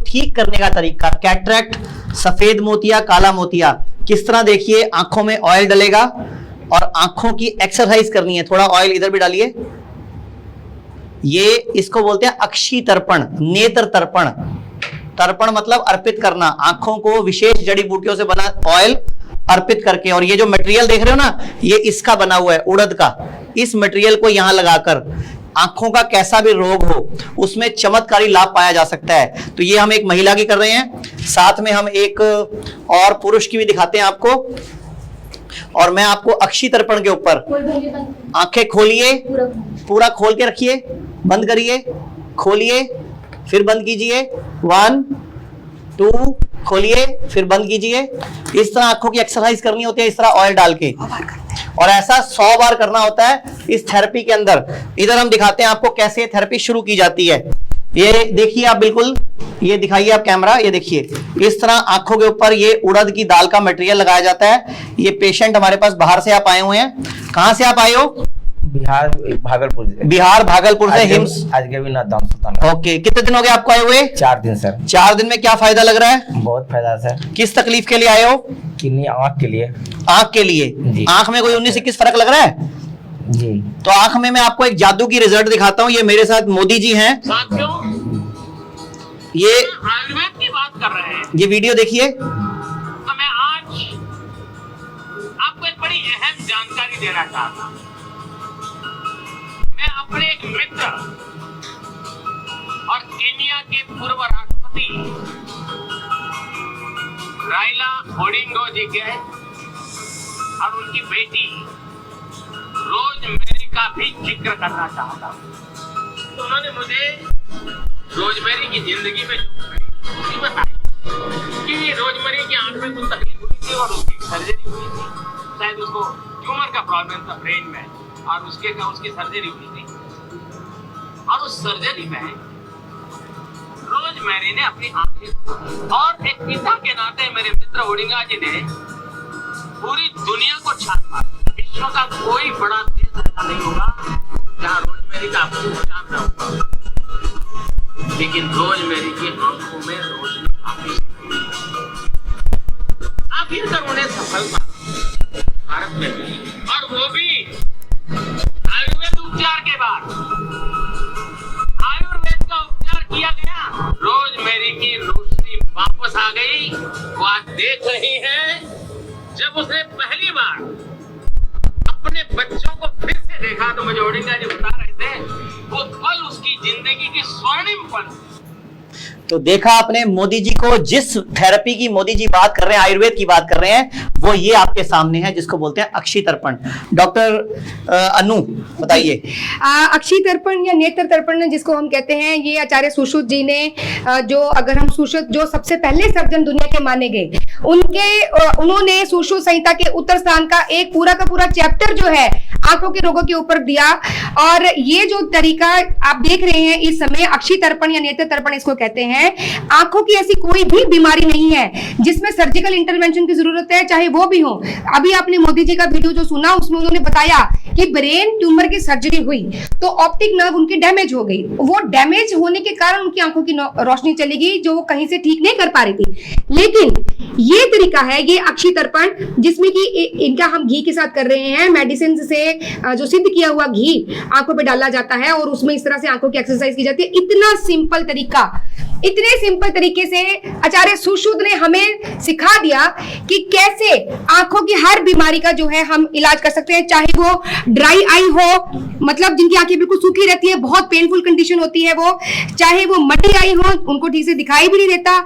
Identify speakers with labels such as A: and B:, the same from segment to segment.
A: ठीक करने का तरीका, कैटरेक्ट, सफेद मोतिया, काला मोतिया, किस तरह देखिए आंखों में ऑयल डलेगा और आंखों की एक्सरसाइज करनी है। थोड़ा ऑयल इधर भी डालिए। ये इसको बोलते हैं अक्षी तर्पण, नेत्र तर्पण। तर्पण मतलब अर्पित करना, आंखों को विशेष जड़ी बूटियों से बना ऑयल अर्पित करके। और ये जो मटेरियल देख रहे हो ना, ये इसका बना हुआ है, उड़द का। इस मटेरियल को यहां लगाकर आंखों का कैसा भी रोग हो उसमें चमत्कारी लाभ पाया जा सकता है। तो ये हम एक महिला की कर रहे हैं, साथ में हम एक और पुरुष की भी दिखाते हैं आपको। और मैं आपको अक्षी तर्पण के ऊपर आंखें खोलिए, पूरा खोल के रखिए, बंद करिए, खोलिए, फिर बंद कीजिए, 1 2, खोलिए, फिर बंद कीजिए। इस तरह आंखों की एक्सरसाइज करनी होती है, इस तरह ऑयल डाल के, और ऐसा 100 बार करना होता है इस थेरेपी के अंदर। इधर हम दिखाते हैं आपको कैसे थेरेपी शुरू की जाती है। ये देखिए आप, बिल्कुल ये दिखाइए आप कैमरा, ये देखिए इस तरह आंखों के ऊपर ये उड़द की दाल का मटेरियल लगाया जाता है। ये पेशेंट हमारे पास बाहर से आप आए हुए हैं। कहां से आप आए हो?
B: बिहार भागलपुर।
A: बिहार भागलपुर से हिम्स।
B: आज के भी ना दाम सुल्तान।
A: ओके, कितने दिन हो गए आपको आए हुए?
B: 4 दिन सर।
A: 4 दिन में क्या फायदा लग रहा है?
B: बहुत फायदा सर।
A: किस तकलीफ के लिए आए हो?
B: किडनी, आँख के लिए।
A: आंख के लिए? आंख में कोई 19-21 फर्क लग रहा है
B: जी?
A: तो आंख में मैं आपको एक जादू की रिजल्ट दिखाता हूँ। ये मेरे साथ मोदी जी हैं, ये
C: आयुर्वेद की बात कर रहे हैं।
A: ये वीडियो देखिए।
C: तो मैं आज आपको एक बड़ी अहम जानकारी देना चाहता हूँ। मैं अपने एक मित्र और केन्या के पूर्व राष्ट्रपति राइला ओडिंगो जी के और उनकी बेटी रोजमेरी का भी जिक्र करना चाहता हूँ। तो उन्होंने मुझे रोजमेरी की जिंदगी में जो बताई कि रोजमेरी की आंख में कुछ तकलीफ हुई थी और उसकी सर्जरी हुई थी। शायद उसको ट्यूमर का प्रॉब्लम था ब्रेन में, और उसकी सर्जरी हुई थी। और उस सर्जरी में रोजमेरी ने अपनी आंखें, और एक पिता के नाते मेरे मित्र ओडिंगा जी ने पूरी दुनिया को छान मारा। विश्व का कोई बड़ा देश ऐसा नहीं होगा जहाँ रोजमेरी का आपको पहचान न होगा, लेकिन रोजमेरी की आंखों में रोशनी वापस आखिरकार उन्हें सफलता भारत में मिली, और वो भी आयुर्वेद उपचार के बाद। आयुर्वेद का उपचार किया गया, रोजमेरी की रोशनी वापस आ गई। वो आज देख रही है, जब उसने पहली बार अपने बच्चों को फिर से देखा तो मुझे ओडिंगा जी बता रहे थे, वो पल उसकी जिंदगी की स्वर्णिम पल।
A: तो देखा आपने मोदी जी को, जिस थेरेपी की मोदी जी बात कर रहे हैं, आयुर्वेद की बात कर रहे हैं, वो ये आपके सामने है, जिसको बोलते हैं अक्षी तर्पण। डॉक्टर अनु बताइए।
D: अक्षी तर्पण या नेत्र तर्पण जिसको हम कहते हैं, ये आचार्य सुश्रुत जी ने, जो अगर हम सुश्रुत जो सबसे पहले सर्जन दुनिया के माने गए, उन्होंने सुश्रुत संहिता के उत्तर स्थान का एक पूरा का पूरा चैप्टर जो है आंखों के रोगों के ऊपर दिया। और ये जो तरीका आप देख रहे हैं इस समय, अक्षी तर्पण या नेत्र तर्पण इसको कहते हैं। आंखों की ऐसी कोई भी बीमारी नहीं है जिसमें सर्जिकल इंटरवेंशन की जरूरत है, चाहे वो भी हो। अभी आपने मोदी जी का वीडियो जो सुना, उसमें उन्होंने बताया कि ब्रेन ट्यूमर की सर्जरी हुई तो ऑप्टिक नर्व उनकी डैमेज हो गई। वो डैमेज होने के कारण उनकी आंखों की रोशनी चली गई, जो वो कहीं से ठीक नहीं कर पा रही थी। लेकिन ये तरीका है, ये अक्षी तर्पण, जिसमें कि इनका हम घी के साथ कर रहे हैं। मेडिसिन से जो सिद्ध किया हुआ घी आंखों पे डाला जाता है और उसमें इस तरह से आंखों की एक्सरसाइज की जाती है। इतना सिंपल तरीका, इतने सिंपल तरीके से आचार्य सुश्रुत ने हमें सिखा दिया कि कैसे आंखों की हर बीमारी का जो है हम इलाज कर सकते हैं। चाहे वो ड्राई आई हो, मतलब जिनकी आंखें बिल्कुल सूखी रहती है, बहुत पेनफुल कंडीशन होती है वो, चाहे वो मटी आई हो, उनको ठीक से दिखाई भी नहीं देता,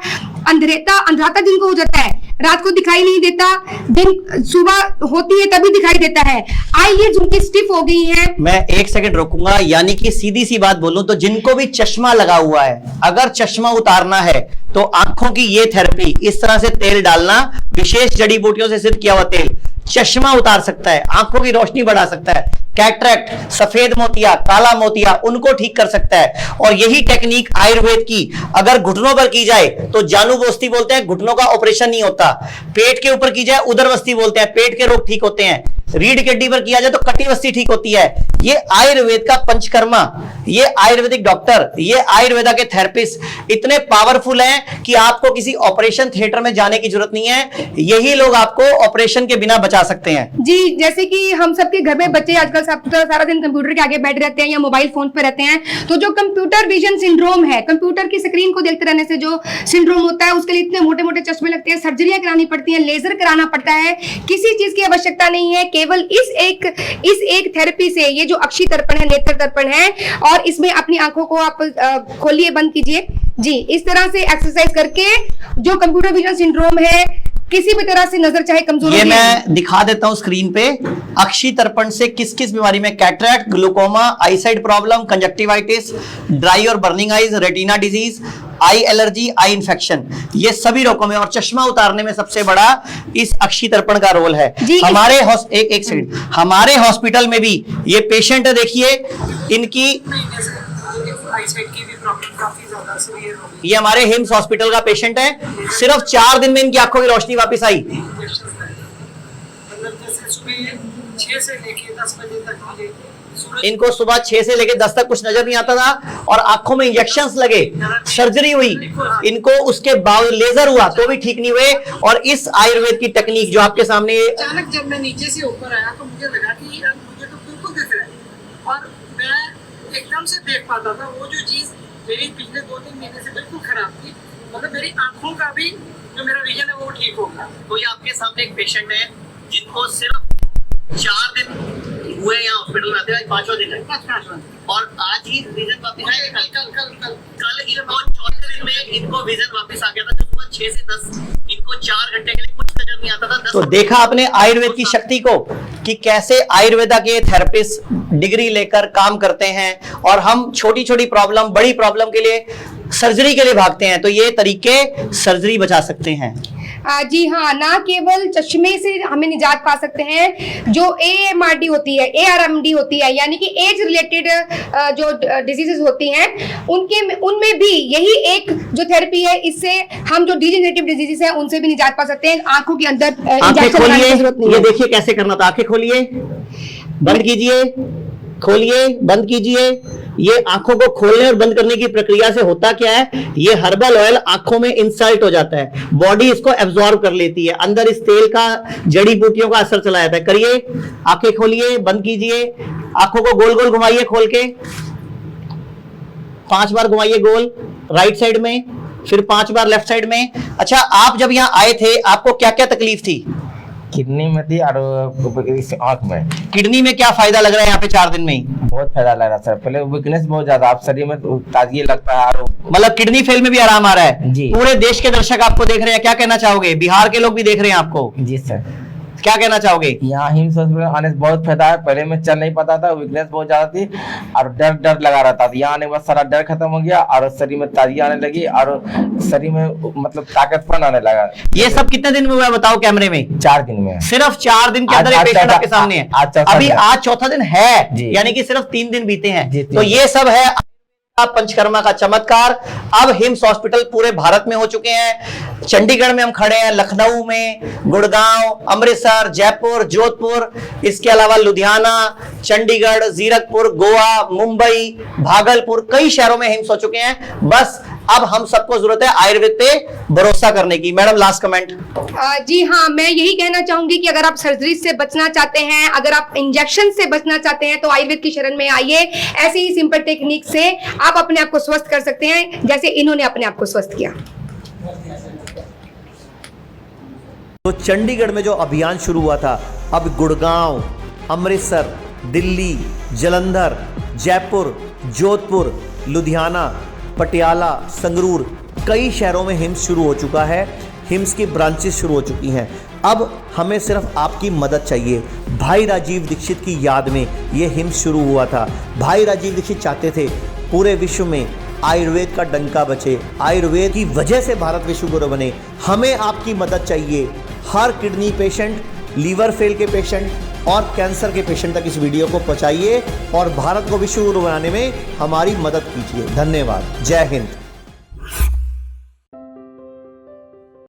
D: अंधराता जिनको हो जाता है, रात को दिखाई नहीं देता, दिन सुबह होती है तभी दिखाई देता है, आई जिनकी स्टिफ हो गई है।
A: मैं 1 सेकंड रोकूंगा, यानी कि सीधी सी बात बोलूं तो जिनको भी चश्मा लगा हुआ है, अगर चश्मा उतारना है तो आंखों की ये थेरेपी, इस तरह से तेल डालना, विशेष जड़ी बूटियों से सिद्ध किया हुआ तेल, चश्मा उतार सकता है, आंखों की रोशनी बढ़ा सकता है। कैटरेक्ट, सफेद मोतिया, काला मोतिया, उनको ठीक कर सकता है। और यही टेक्निक आयुर्वेद की अगर घुटनों पर की जाए तो जानुबोस्ती बोलते हैं, घुटनों का ऑपरेशन नहीं होता। पेट के ऊपर की जाए उदरवस्ती बोलते हैं, पेट के रोग ठीक होते हैं। रीढ़ की हड्डी पर किया जाए तो कटिवस्ती ठीक होती है। ये आयुर्वेद का पंचकर्मा, ये आयुर्वेदिक डॉक्टर, ये आयुर्वेदा के थेरेपिस्ट इतने पावरफुल हैं कि आपको किसी ऑपरेशन थिएटर में जाने की जरूरत नहीं है। यही लोग आपको ऑपरेशन के बिना बचा सकते हैं।
D: जी, जैसे कि हम सबके घर में बच्चे आजकल सारा दिन कंप्यूटर के आगे बैठ रहते हैं या मोबाइल फोन पे रहते हैं, तो जो कंप्यूटर विजन सिंड्रोम है, कंप्यूटर की स्क्रीन को देखते रहने से जो सिंड्रोम होता है, उसके लिए इतने मोटे मोटे चश्मे लगते हैं, सर्जरियां करानी पड़ती हैं, लेजर कराना पड़ता है। किसी चीज की आवश्यकता नहीं है, केवल इस एक थेरेपी से, ये जो अक्षि तर्पण है, नेत्र तर्पण है, और इसमें अपनी आंखों को आप खोलिए, बंद कीजिए जी, इस तरह से एक्सरसाइज करके जो कंप्यूटर विजन सिंड्रोम है, किसी भी तरह से नजर चाहे कमजोर,
A: ये मैं दिखा देता हूं स्क्रीन पे। अक्षि तर्पण से किस किस बीमारी में, cataract, glaucoma, eyesight problem, conjunctivitis, dry और बर्निंग आईज, रेटिना डिजीज, आई एलर्जी, आई इंफेक्शन, ये सभी रोगों में और चश्मा उतारने में सबसे बड़ा इस अक्षि तर्पण का रोल है। हमारे एक सेकंड, हमारे हॉस्पिटल में भी ये पेशेंट है, देखिए इनकी, ये हमारे हिम्स हॉस्पिटल का पेशेंट है, सिर्फ 4 दिन में इनकी आंखों की रोशनी वापस आई। इनको सुबह 6 से लेकर 10 तक कुछ नजर नहीं आता था और आंखों में इंजेक्शंस लगे, सर्जरी हुई, इनको उसके बाद लेजर हुआ तो भी ठीक नहीं हुए। और इस आयुर्वेद की टेक्निक जो आपके सामने,
E: अचानक जब मैं नीचे से ऊपर आया तो मुझे लगा कि यार मुझे तो बिल्कुल दिख रहा है और मैं एकदम से देख पाता था। वो जो चीज मेरी पिछले 2-3 महीने से बिल्कुल खराब थी, मतलब मेरी आंखों का भी जो मेरा विजन है वो ठीक हो गया।
A: तो ये आपके सामने एक पेशेंट है जिनको सिर्फ 4 दिन हुए यहाँ हॉस्पिटल में आते हैं, 5वां दिन है और आज ही विजन वापस आया। कल इनको 4थे दिन में इनको विजन वापस आ गया था, जो सुबह 6 से 10 इनको 4 घंटे के लिए कुछ नजर नहीं आता था। तो देखा आपने आयुर्वेद की शक्ति को कि कैसे आयुर्वेदा के थेरेपिस्ट डिग्री लेकर काम करते हैं और हम छोटी छोटी प्रॉब्लम, बड़ी प्रॉब्लम के लिए सर्जरी के लिए भागते हैं, तो ये तरीके सर्जरी बचा सकते हैं।
D: जी हाँ, ना केवल चश्मे से हमें निजात पा सकते हैं, जो AMRD होती है, ARMD होती है, यानी कि एज रिलेटेड जो डिजीजेस होती हैं, उनमें भी यही एक जो थेरेपी है, इससे हम जो डिजेनरेटिव डिजीजेस हैं उनसे भी निजात पा सकते हैं। आंखों के अंदर
A: इंजेक्शन लगाने की जरूरत नहीं है। ये देखिए कैसे करना था, आंखें खोलिए, बंद कीजिए, खोलिए, बंद कीजिए। ये आंखों को खोलने और बंद करने की प्रक्रिया से होता क्या है, ये हर्बल ऑयल आंखों में इंसल्ट हो जाता है, बॉडी इसको एब्जॉर्ब कर लेती है, अंदर इस तेल का, जड़ी बूटियों का असर चला जाता है। करिए, आंखें खोलिए, बंद कीजिए, आंखों को गोल गोल घुमाइए, खोल के 5 बार घुमाइए गोल राइट साइड में, फिर 5 बार लेफ्ट साइड में। अच्छा, आप जब यहाँ आए थे आपको क्या क्या तकलीफ थी?
B: किडनी में थी और आंख में।
A: किडनी में क्या फायदा लग रहा है यहाँ पे 4 दिन में ही?
B: बहुत फायदा लग रहा है सर, पहले वीकनेस बहुत ज्यादा, आप शरीर में ताजगी लगता है और
A: मतलब किडनी फेल में भी आराम आ रहा है
B: जी।
A: पूरे देश के दर्शक आपको देख रहे हैं, क्या कहना चाहोगे? बिहार के लोग भी देख रहे हैं आपको,
B: जी सर,
A: क्या कहना चाहोगे?
B: यहाँ हिम्स हॉस्पिटल आने से बहुत फायदा है। पहले मैं चल नहीं पाता था, वीकनेस बहुत ज्यादा थी और डर लगा रहता था। यहाँ आने के बाद सारा डर खत्म हो गया और शरीर में ताजगी आने लगी और शरीर में मतलब ताकतपन आने लगा।
A: ये सब कितने दिन में हुआ बताओ कैमरे में?
B: 4 दिन में,
A: सिर्फ 4 दिन के अंदर एक पेशेंट आपके सामने है। अभी आज चौथा दिन है, यानी कि सिर्फ 3 दिन बीते हैं। तो ये सब है पंचकर्मा का चमत्कार। अब हिम्स हॉस्पिटल पूरे भारत में हो चुके हैं। चंडीगढ़ में हम खड़े हैं, लखनऊ में, गुड़गांव, अमृतसर, जयपुर, जोधपुर, इसके अलावा लुधियाना, चंडीगढ़, जीरकपुर, गोवा, मुंबई, भागलपुर, कई शहरों में हिम्स हो चुके हैं। बस अब हम सबको जरूरत है आयुर्वेद पे भरोसा करने की। Madam last comment.
D: जी हाँ, मैं यही कहना चाहूंगी कि अगर आप सर्जरी से बचना चाहते हैं, अगर आप इंजेक्शन से बचना चाहते हैं, तो आयुर्वेद की शरण में आइए। ऐसी ही सिंपल टेक्निक से आप अपने आप को स्वस्थ कर सकते हैं, जैसे इन्होंने अपने आप को स्वस्थ किया।
F: तो चंडीगढ़ में जो अभियान शुरू हुआ था, अब गुड़गांव, अमृतसर, दिल्ली, जालंधर, जयपुर, जोधपुर, लुधियाना, पटियाला, संगरूर, कई शहरों में हिम्स शुरू हो चुका है। हिम्स की ब्रांचेस शुरू हो चुकी हैं। अब हमें सिर्फ आपकी मदद चाहिए। भाई राजीव दीक्षित की याद में ये हिम्स शुरू हुआ था। भाई राजीव दीक्षित चाहते थे पूरे विश्व में आयुर्वेद का डंका बचे, आयुर्वेद की वजह से भारत विश्व गुरु बने। हमें आपकी मदद चाहिए। हर किडनी पेशेंट, लीवर फेल के पेशेंट और कैंसर के पेशेंट तक इस वीडियो को पहुंचाइए और भारत को विश्व गुरु बनाने में हमारी मदद कीजिए। धन्यवाद। जय हिंद।